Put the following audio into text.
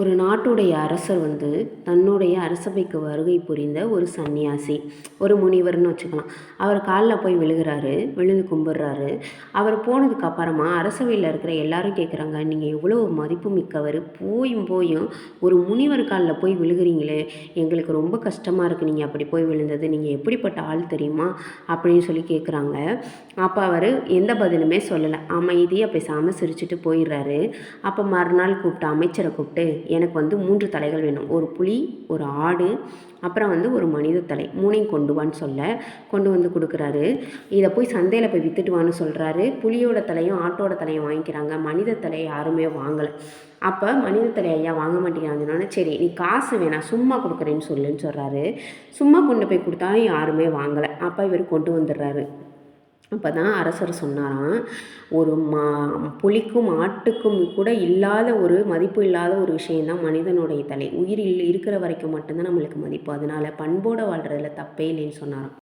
ஒரு நாட்டுடைய அரசர் தன்னுடைய அரசவைக்கு வருகை புரிந்த ஒரு சன்னியாசி, ஒரு முனிவர்னு வச்சுக்கலாம். அவர் காலில் போய் விழுகிறாரு, விழுந்து கும்பிட்றாரு. அவர் போனதுக்கு அப்புறமா அரசவையில் இருக்கிற எல்லாரும் கேட்குறாங்க, நீங்கள் எவ்வளோ மதிப்பு மிக்கவர், போயும் போயும் ஒரு முனிவர் காலில் போய் விழுகிறீங்களே, எங்களுக்கு ரொம்ப கஷ்டமாக இருக்குது நீங்கள் அப்படி போய் விழுந்தது, நீங்கள் எப்படிப்பட்ட ஆள் தெரியுமா அப்படின்னு சொல்லி கேட்குறாங்க. அப்போ அவர் எந்த பதிலுமே சொல்லலை, அமைதியாக பேசாமல் சிரிச்சுட்டு போயிடுறாரு. அப்போ மறுநாள் கூப்பிட்டு அமைச்சரை கூப்பிட்டு, எனக்கு 3 தலைகள் வேணும், ஒரு புலி, ஒரு ஆடு, அப்புறம் ஒரு மனித தலை, 3ஐயும் கொண்டு வான்னு சொல்ல கொண்டு வந்து கொடுக்குறாரு. இதை போய் சந்தையில் போய் விற்றுட்டு வான்னு சொல்கிறாரு. புலியோட தலையும் ஆட்டோட தலையும் வாங்கிக்கிறாங்க, மனித தலையை யாருமே வாங்கலை. அப்போ மனித தலை ஐயா வாங்க மாட்டேங்கிறாங்கன்னா, சரி நீ காசு வேணாம் சும்மா கொடுக்குறேன்னு சொல்லுன்னு சொல்கிறாரு. சும்மா கொண்டு போய் கொடுத்தாலும் யாருமே வாங்கலை. அப்போ இவர் கொண்டு வந்துடுறாரு. அப்போ தான் அரசர் சொன்னாராம், ஒரு புலிக்கும் ஆட்டுக்கும் கூட இல்லாத ஒரு மதிப்பு இல்லாத ஒரு விஷயந்தான் மனிதனுடைய தலை. உயிர் இருக்கிற வரைக்கும் மட்டும்தான் நம்மளுக்கு மதிப்பு, அதனால் பண்போடு வாழ்கிறதுல தப்பே இல்லைன்னு சொன்னாராம்.